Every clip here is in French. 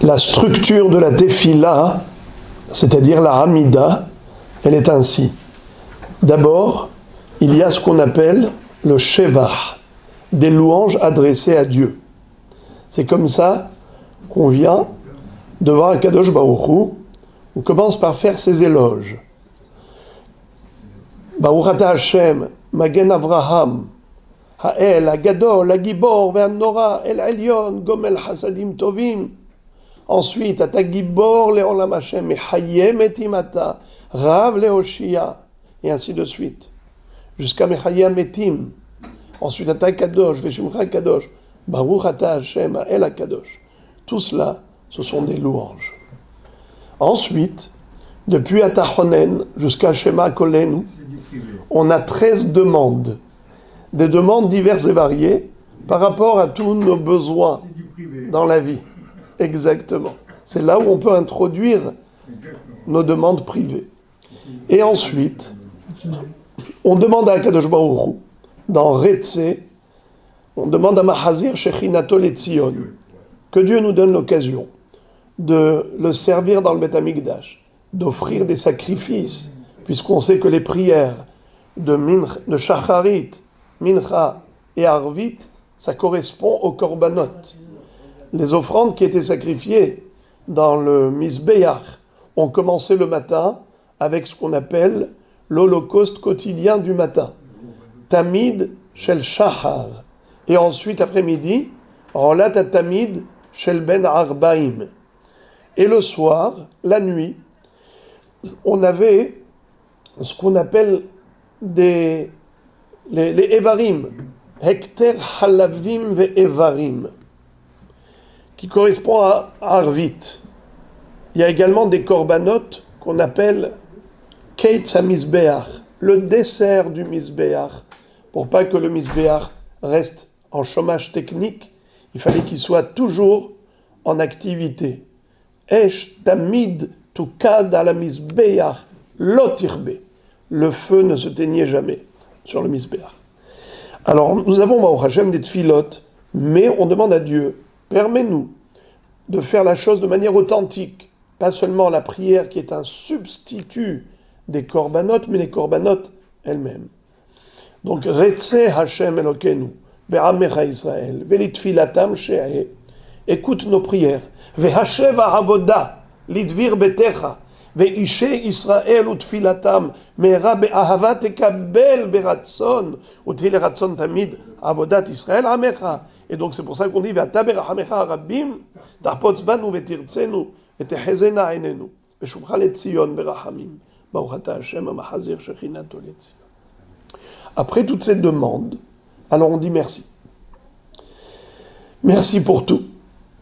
La structure de la tefila, c'est-à-dire la Hamida, elle est ainsi. D'abord, il y a ce qu'on appelle le Shevach, des louanges adressées à Dieu. C'est comme ça qu'on vient devant Akadosh Baruch Hu. On commence par faire ses éloges. Baruch Ata Hashem, Magen Avraham, Ha'el, Hagadol, Hagibor, Ve'an-Nora, El Elyon, Gomel Hasadim Tovim. Ensuite, Ata Gibor, Le'olam Hashem, Mechayem et Imata, Rav Le'oshia, et ainsi de suite. Jusqu'à Mechayem Etim. Ensuite, Ata Kadosh, Veshimcha Kadosh, Baruch Ata Hashem, Ha'el HaKadosh. Tout cela, ce sont des louanges. Ensuite, depuis Atachonen jusqu'à Shema Kolenu, on a 13 demandes. Des demandes diverses et variées par rapport à tous nos besoins dans la vie. Exactement. C'est là où on peut introduire nos demandes privées. Et ensuite, on demande à Akadosh Baruch Hu, dans Retse, on demande à Mahazir Shechinato Letzion, que Dieu nous donne l'occasion de le servir dans le Beth Amikdash, d'offrir des sacrifices, puisqu'on sait que les prières de Shacharit, Mincha et Arvit, ça correspond aux korbanot. Les offrandes qui étaient sacrifiées dans le Misbeach ont commencé le matin avec ce qu'on appelle l'holocauste quotidien du matin, Tamid Shel Shachar, et ensuite après-midi, Rolat Tamid Shel Ben Arbaim. Et le soir, la nuit, on avait ce qu'on appelle les Evarim, Hekter Halavim ve Evarim, qui correspond à Arvit. Il y a également des korbanot qu'on appelle Keitz HaMizbeach, le dessert du Mizbeach. Pour pas que le Mizbeach reste en chômage technique, il fallait qu'il soit toujours en activité. Esh tamid tukad ala Mizbeach lotirbe. Le feu ne se teignait jamais sur le Mizbeach. Alors, nous avons, Baruch Hashem, des tfilotes, mais on demande à Dieu, permets-nous de faire la chose de manière authentique, pas seulement la prière qui est un substitut des korbanot, mais les korbanot elles-mêmes. Donc, Retse Hashem Elokenu, Be'amecha Israël, Velitfilatam She'eh, écoute nos prières, Ve'hashev ha'avoda, Lidvir Betecha, Ve'ishe Israël utfilatam, Me'era be'ahava tekabel be'ratson, Util ratson tamid, Avodat Israël Amecha. Et donc c'est pour ça qu'on dit Ve'ata berachamecha rabbim, Tarpotz banu ve'tirtzenu, Ve'tehezena einenu, Ve'shubcha letzion berachamim, Baruch ata Hashem ha'machazir shechinato letzion. Après toutes ces demandes, alors on dit merci. Merci pour tout.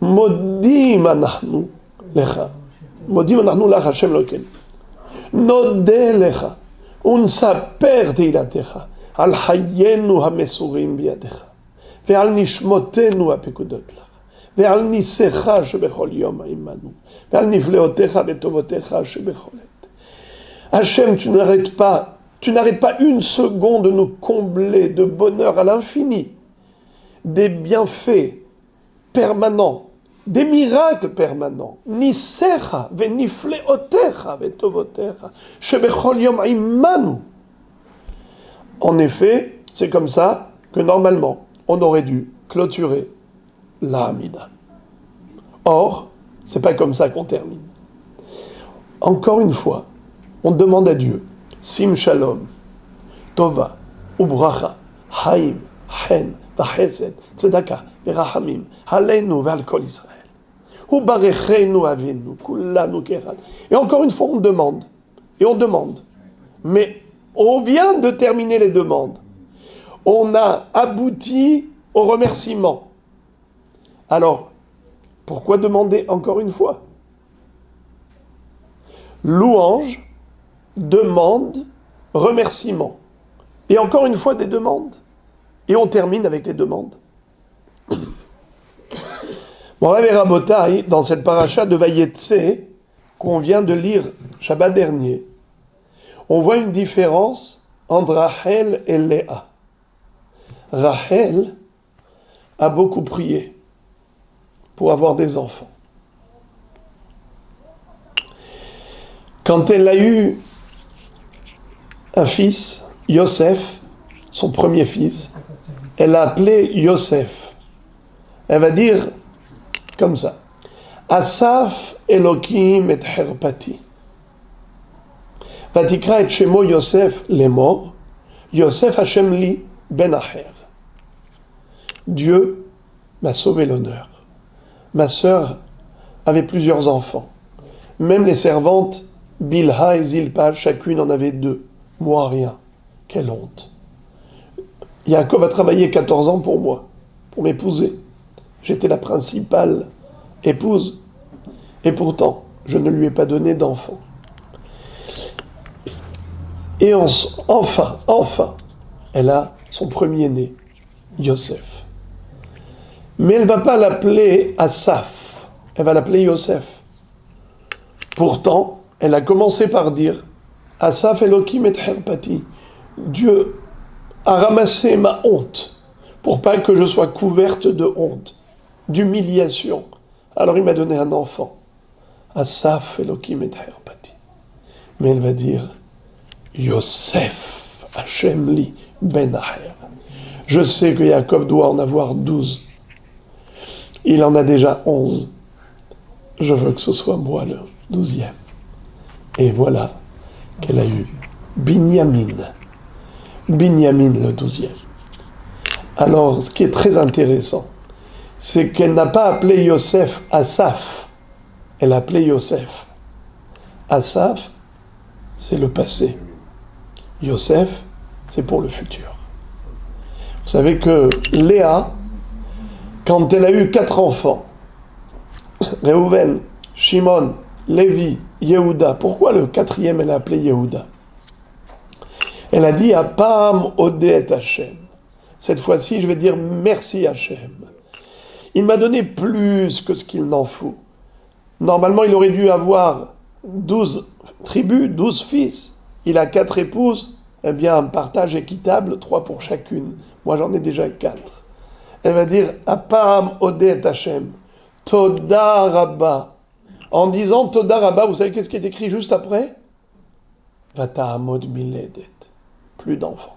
Modim anachnu lecha. Modim anachnu lach Hashem loken. Nodeh lecha. Unsaper teilatecha. Al hayenu hamesurim biyadecha. Ve'al nishmotenu hapekudot lach. Ve'al nisecha shebechol yom imanu. Ve'al nifleotecha betovotecha shebechol et. Hashem, tu n'arrêtes pas une seconde de nous combler de bonheur à l'infini, des bienfaits permanents, des miracles permanents. Nisecha venifleotecha vetovotecha shebechol yom imanu. En effet, c'est comme ça que normalement, on aurait dû clôturer la Hamida. Or, c'est pas comme ça qu'on termine. Encore une fois, on demande à Dieu Sim Shalom, Tova, Ubracha, Haim, Chen, Vachesed, Tzedaka, Verahamim, Haleinu, Val Kol Israël. Ubarechenu Avinu, Kullanu Keran. Et encore une fois, on demande. Et on demande. Mais on vient de terminer les demandes. On a abouti au remerciement. Alors, pourquoi demander encore une fois? Louange, demande, remerciement. Et encore une fois des demandes. Et on termine avec les demandes. Bon, Rabotai, dans cette paracha de Vayetse, qu'on vient de lire Shabbat dernier, on voit une différence entre Rachel et Léa. Rachel a beaucoup prié pour avoir des enfants. Quand elle a eu un fils, Yosef, son premier fils, elle l'a appelé Yosef. Elle va dire comme ça. Asaf Elokim et Herpati. Vatikra et Shemo Yosef les morts. Yosef Hashem li ben Acher. Dieu m'a sauvé l'honneur. Ma sœur avait plusieurs enfants. Même les servantes, Bilha et Zilpa, chacune en avait 2. Moi, rien. Quelle honte. Yaakov a travaillé 14 ans pour moi, pour m'épouser. J'étais la principale épouse. Et pourtant, je ne lui ai pas donné d'enfant. Et enfin, elle a son premier-né, Yosef. Mais elle ne va pas l'appeler Asaph, elle va l'appeler Yosef. Pourtant, elle a commencé par dire Asaph Elokim et Herpati. Dieu a ramassé ma honte pour pas que je sois couverte de honte, d'humiliation. Alors il m'a donné un enfant. Asaph Elokim et Herpati. Mais elle va dire Yosef Hashem li ben Acher. Je sais que Jacob doit en avoir 12. Il en a déjà 11. Je veux que ce soit moi le 12e. Et voilà qu'elle a eu Binyamin. Binyamin le 12e. Alors, ce qui est très intéressant, c'est qu'elle n'a pas appelé Yosef Asaph. Elle a appelé Yosef. Asaph, c'est le passé. Yosef, c'est pour le futur. Vous savez que Léa, quand elle a eu 4 enfants, Réhouven, Shimon, Lévi, Yehuda, pourquoi le 4e elle a appelé Yehuda? Elle a dit Apam Odet Hashem. Cette fois-ci, je vais dire merci Hashem. Il m'a donné plus que ce qu'il n'en faut. Normalement, il aurait dû avoir 12 tribus, 12 fils. Il a 4 épouses. Eh bien, un partage équitable, 3 pour chacune. Moi, j'en ai déjà 4. Elle va dire Apam Odet Hashem. Toda Rabba. En disant Toda Rabba, vous savez qu'est-ce qui est écrit juste après? Vata'amod miledet. Plus d'enfants.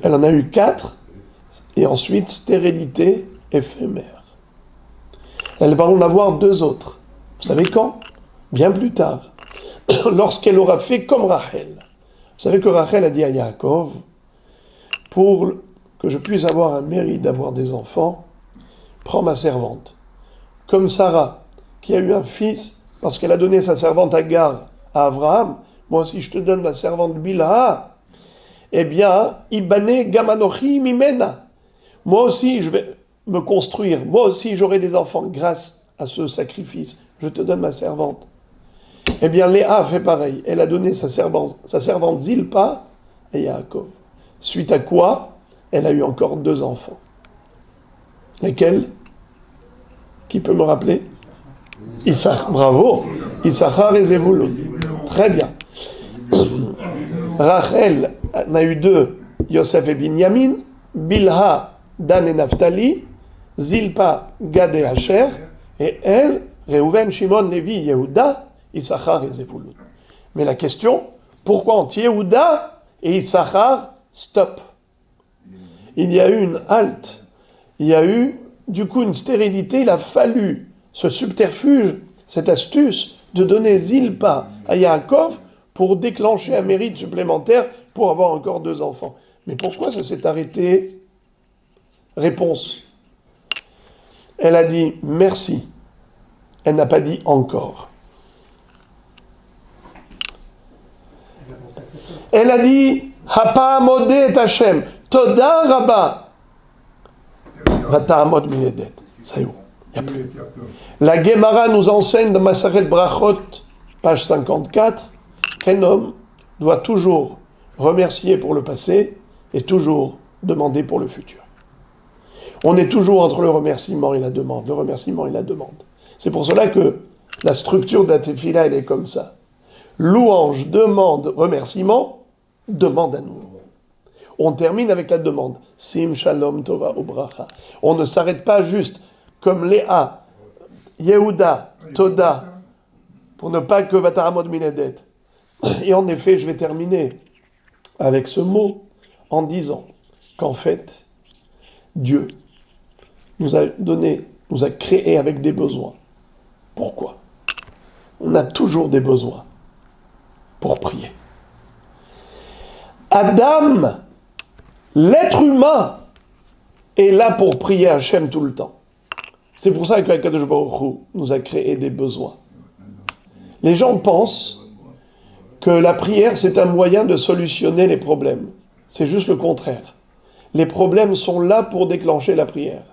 Elle en a eu 4, et ensuite stérilité éphémère. Elle va en avoir 2 autres. Vous savez quand? Bien plus tard. Lorsqu'elle aura fait comme Rachel. Vous savez que Rachel a dit à Yaakov, pour que je puisse avoir un mérite d'avoir des enfants, prends ma servante. Comme Sarah, qui a eu un fils, parce qu'elle a donné sa servante Agar à Abraham, moi aussi je te donne ma servante Bilha, eh bien, Ibane Gamanochi Mimena. Moi aussi je vais me construire, moi aussi j'aurai des enfants grâce à ce sacrifice. Je te donne ma servante. Eh bien, Léa fait pareil. Elle a donné sa servante Zilpa à Yaakov. Suite à quoi, elle a eu encore 2 enfants. Lesquels? Qui peut me rappeler? Issachar, bravo. Issachar et Zevulun. Très bien. Rachel en a eu 2, Yosef et Binyamin. Bilha, Dan et Naphtali. Zilpa, Gad et Asher. Et elle, Réhouven, Shimon, Lévi, Yehuda, Issachar et Zevulun. Mais la question, pourquoi entre Yehuda et Issachar, stop? Il y a eu une halte. Il y a eu, du coup, une stérilité. Il a fallu ce subterfuge, cette astuce de donner Zilpa à Yaakov pour déclencher un mérite supplémentaire pour avoir encore 2 enfants. Mais pourquoi ça s'est arrêté? Réponse. Elle a dit merci. Elle n'a pas dit encore. Elle a dit Hapam Odet Hashem. Toda Rabba. Vata'amod miledet. Ça y est, il n'y a plus. La Gemara nous enseigne dans Masachet Brachot, page 54, qu'un homme doit toujours remercier pour le passé et toujours demander pour le futur. On est toujours entre le remerciement et la demande. Le remerciement et la demande. C'est pour cela que la structure de la tefila, elle est comme ça. Louange, demande, remerciement, demande à nouveau. On termine avec la demande. Sim shalom tova ubracha. On ne s'arrête pas juste comme Léa, Yehuda, Toda, pour ne pas que Vataramod Minedet. Et en effet, je vais terminer avec ce mot en disant qu'en fait, Dieu nous a créés avec des besoins. Pourquoi? On a toujours des besoins pour prier. Adam, l'être humain, est là pour prier Hachem tout le temps. C'est pour ça qu'Akadosh Baruch Hu nous a créé des besoins. Les gens pensent que la prière, c'est un moyen de solutionner les problèmes. C'est juste le contraire. Les problèmes sont là pour déclencher la prière.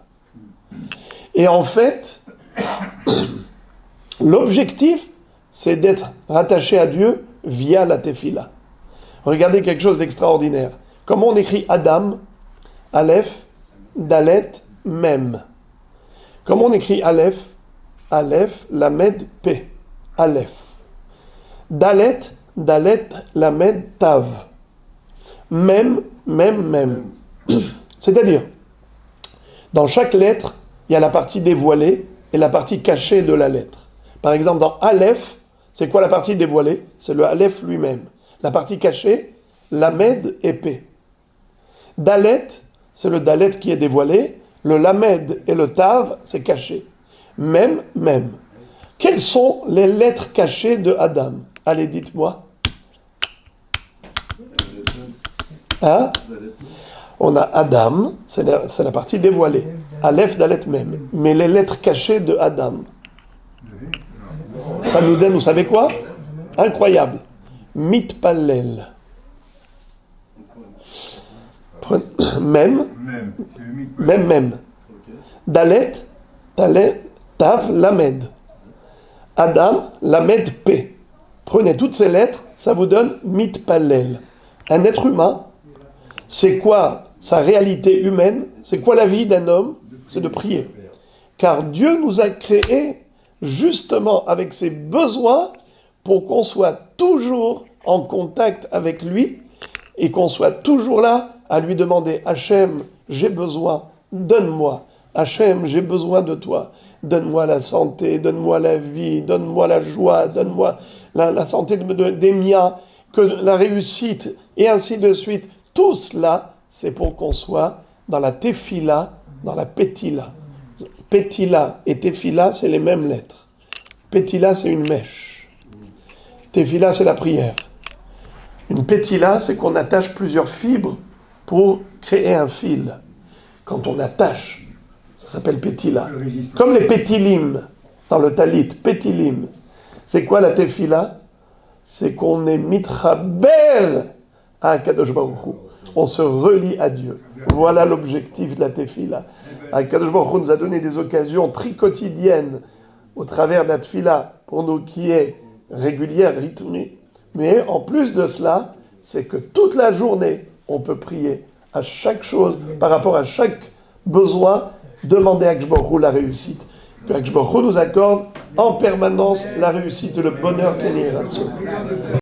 Et en fait, l'objectif, c'est d'être rattaché à Dieu via la tefila. Regardez quelque chose d'extraordinaire. Comment on écrit Adam, Aleph, Dalet, Mem. Comment on écrit Aleph? Aleph, Lamed, P. Aleph. Dalet, Dalet, Lamed, Tav. Mem, Mem, Mem. C'est-à-dire, dans chaque lettre, il y a la partie dévoilée et la partie cachée de la lettre. Par exemple, dans Aleph, c'est quoi la partie dévoilée? C'est le Aleph lui-même. La partie cachée, Lamed et P. Dalet, c'est le Dalet qui est dévoilé. Le Lamed et le Tav, c'est caché. Mem, Mem. Quelles sont les lettres cachées de Adam? Allez, dites-moi. Hein? On a Adam, c'est la partie dévoilée. Aleph, Dalet, Mem. Mais les lettres cachées de Adam, ça nous donne, vous savez quoi? Incroyable. Mitpallel. Mem, Mem. Dalet, Talet, Tav, Lamed. Adam, Lamed, P. Prenez toutes ces lettres, ça vous donne Mitpallel. Un être humain, c'est quoi sa réalité humaine? C'est quoi la vie d'un homme? C'est de prier. Car Dieu nous a créés justement avec ses besoins pour qu'on soit toujours en contact avec lui et qu'on soit toujours là à lui demander « Hachem, j'ai besoin, donne-moi. Hachem, j'ai besoin de toi. Donne-moi la santé, donne-moi la vie, donne-moi la joie, donne-moi la santé des miens, que la réussite, et ainsi de suite. » Tout cela, c'est pour qu'on soit dans la tefila, dans la petila. Petila et tefila, c'est les mêmes lettres. Petila, c'est une mèche. Tefila, c'est la prière. Une petila, c'est qu'on attache plusieurs fibres pour créer un fil. Quand on attache, ça s'appelle petila. Comme les pétilim dans le talit, pétilim. C'est quoi la tefila? C'est qu'on est mitraber à Kadosh Baruch Hu. On se relie à Dieu. Voilà l'objectif de la tefila. Kadosh Baruch Hu nous a donné des occasions quotidiennes au travers de la tefila pour nous qui est régulière, rythmée. Mais en plus de cela, c'est que toute la journée, on peut prier à chaque chose, par rapport à chaque besoin, demander à Akadosh Baruch Hu la réussite. Que Akadosh Baruch Hu nous accorde en permanence la réussite et le bonheur qu'il y a.